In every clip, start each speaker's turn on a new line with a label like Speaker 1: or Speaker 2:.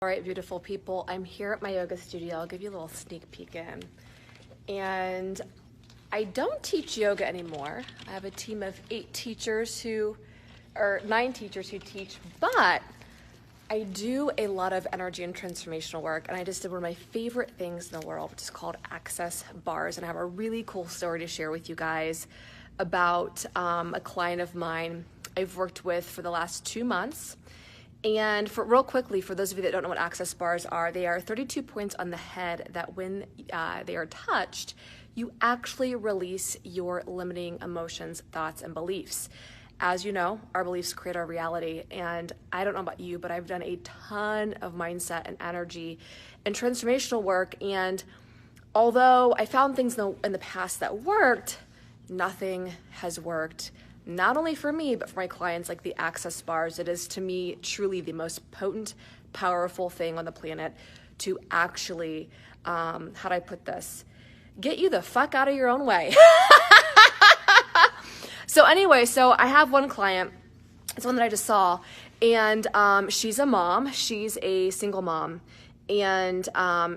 Speaker 1: All right, beautiful people, I'm here at my yoga studio. I'll give you a little sneak peek in. And I don't teach yoga anymore. I have a team of 9 teachers who teach, but I do a lot of energy and transformational work, and I just did one of my favorite things in the world, which is called access bars. And I have a really cool story to share with you guys about a client of mine I've worked with for the last 2 months. And real quickly, for those of you that don't know what access bars are, they are 32 points on the head that when they are touched, you actually release your limiting emotions, thoughts, and beliefs. As you know, our beliefs create our reality. And I don't know about you, but I've done a ton of mindset and energy and transformational work. And although I found things in the past that worked, nothing has worked. Not only for me, but for my clients, like the access bars. It is, to me, truly the most potent, powerful thing on the planet to actually, how do I put this? Get you the fuck out of your own way. So anyway, I have one client, it's one that I just saw, and she's a mom. She's a single mom. And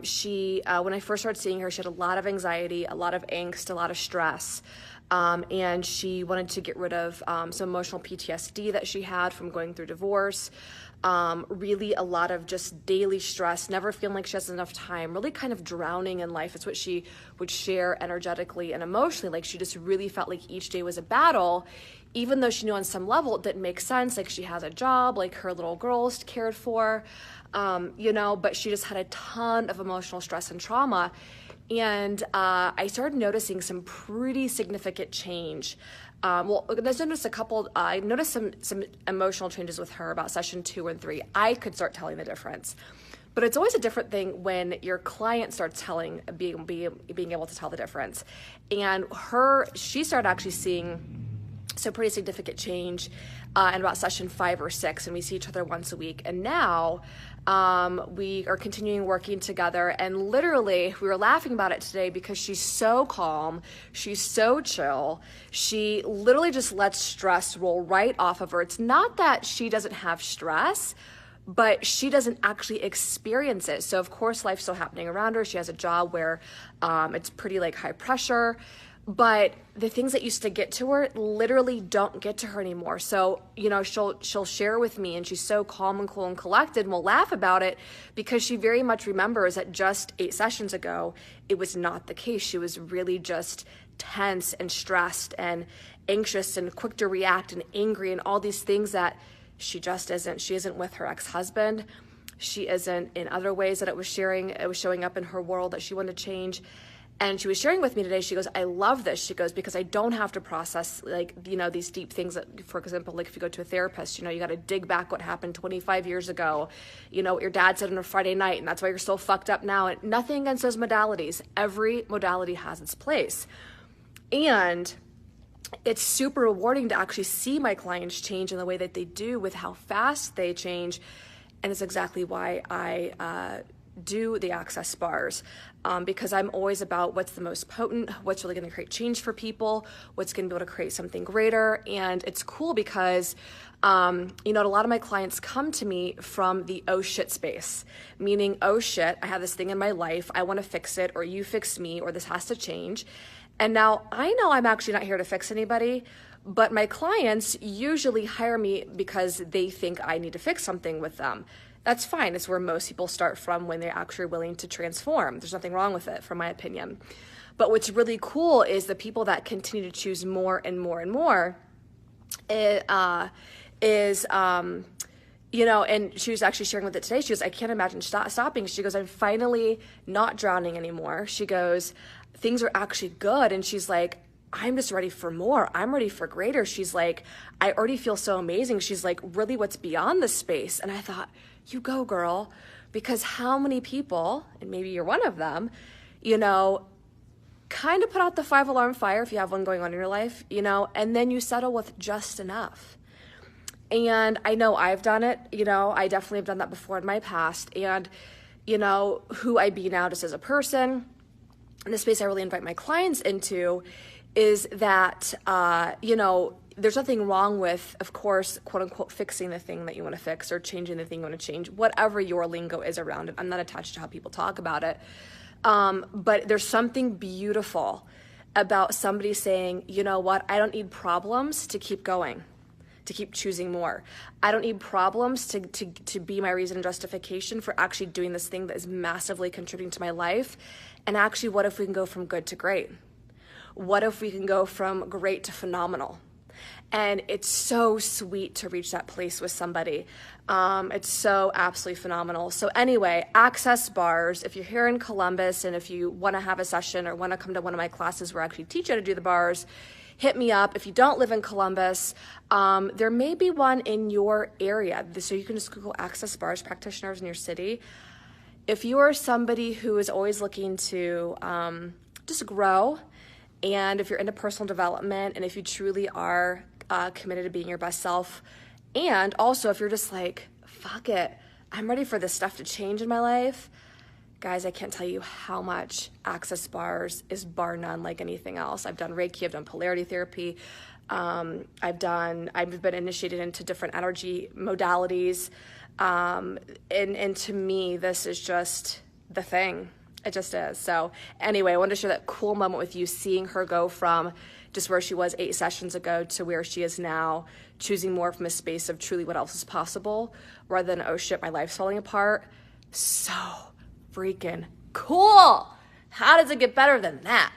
Speaker 1: she, when I first started seeing her, she had a lot of anxiety, a lot of angst, a lot of stress. And she wanted to get rid of some emotional PTSD that she had from going through divorce, really a lot of just daily stress, never feeling like she has enough time, really kind of drowning in life. It's what she would share energetically and emotionally. Like, she just really felt like each day was a battle, even though she knew on some level it didn't make sense. Like, she has a job, like her little girl's cared for, but she just had a ton of emotional stress and trauma. And I started noticing some pretty significant change. I noticed some emotional changes with her about session 2 and 3. I could start telling the difference. But it's always a different thing when your client starts being able to tell the difference. And she started actually seeing some pretty significant change in about session 5 or 6, and we see each other once a week. And now we are continuing working together, and literally we were laughing about it today because she's so calm, she's so chill, she literally just lets stress roll right off of her. It's not that she doesn't have stress, but she doesn't actually experience it. So of course life's still happening around her. She has a job where it's pretty like high pressure, but the things that used to get to her literally don't get to her anymore. So, she'll share with me, and she's so calm and cool and collected, and we'll laugh about it because she very much remembers that just 8 sessions ago, it was not the case. She was really just tense and stressed and anxious and quick to react and angry and all these things that she just isn't. She isn't with her ex-husband. She isn't in other ways that it was showing up in her world that she wanted to change. And she was sharing with me today, she goes, I love this. She goes, because I don't have to process these deep things that, for example, like if you go to a therapist, you got to dig back what happened 25 years ago, what your dad said on a Friday night, and that's why you're so fucked up now. And nothing against those modalities. Every modality has its place. And it's super rewarding to actually see my clients change in the way that they do, with how fast they change. And it's exactly why I do the access bars, because I'm always about what's the most potent, what's really going to create change for people, what's going to be able to create something greater. And it's cool because a lot of my clients come to me from the oh shit space, meaning, oh shit, I have this thing in my life, I want to fix it, or you fix me, or this has to change. And now I know I'm actually not here to fix anybody, but my clients usually hire me because they think I need to fix something with them. That's fine. It's where most people start from when they're actually willing to transform. There's nothing wrong with it, from my opinion. But what's really cool is the people that continue to choose more and more and more, and she was actually sharing with it today. She goes, I can't imagine stopping. She goes, I'm finally not drowning anymore. She goes, things are actually good. And she's like, I'm just ready for more. I'm ready for greater. She's like, I already feel so amazing. She's like, really, what's beyond this space? And I thought, you go, girl, because how many people, and maybe you're one of them, kind of put out the 5-alarm fire if you have one going on in your life, and then you settle with just enough. And I know I've done it, I definitely have done that before in my past. And, who I be now just as a person, in the space I really invite my clients into is that, there's nothing wrong with, of course, quote unquote, fixing the thing that you want to fix or changing the thing you want to change, whatever your lingo is around it. I'm not attached to how people talk about it. But there's something beautiful about somebody saying, you know what, I don't need problems to keep going, to keep choosing more. I don't need problems to be my reason and justification for actually doing this thing that is massively contributing to my life. And actually, what if we can go from good to great? What if we can go from great to phenomenal? And it's so sweet to reach that place with somebody. It's so absolutely phenomenal. So anyway, access bars, if you're here in Columbus and if you want to have a session or want to come to one of my classes where I actually teach you how to do the bars, hit me up. If you don't live in Columbus, there may be one in your area. So you can just Google access bars practitioners in your city. If you are somebody who is always looking to just grow, and if you're into personal development, and if you truly are committed to being your best self, and also if you're just like, fuck it, I'm ready for this stuff to change in my life, guys, I can't tell you how much access bars is bar none like anything else. I've done Reiki, I've done polarity therapy, I've been initiated into different energy modalities, and to me, this is just the thing. It just is. So anyway, I wanted to share that cool moment with you, seeing her go from just where she was 8 sessions ago to where she is now, choosing more from a space of truly what else is possible rather than, oh shit, my life's falling apart. So freaking cool. How does it get better than that?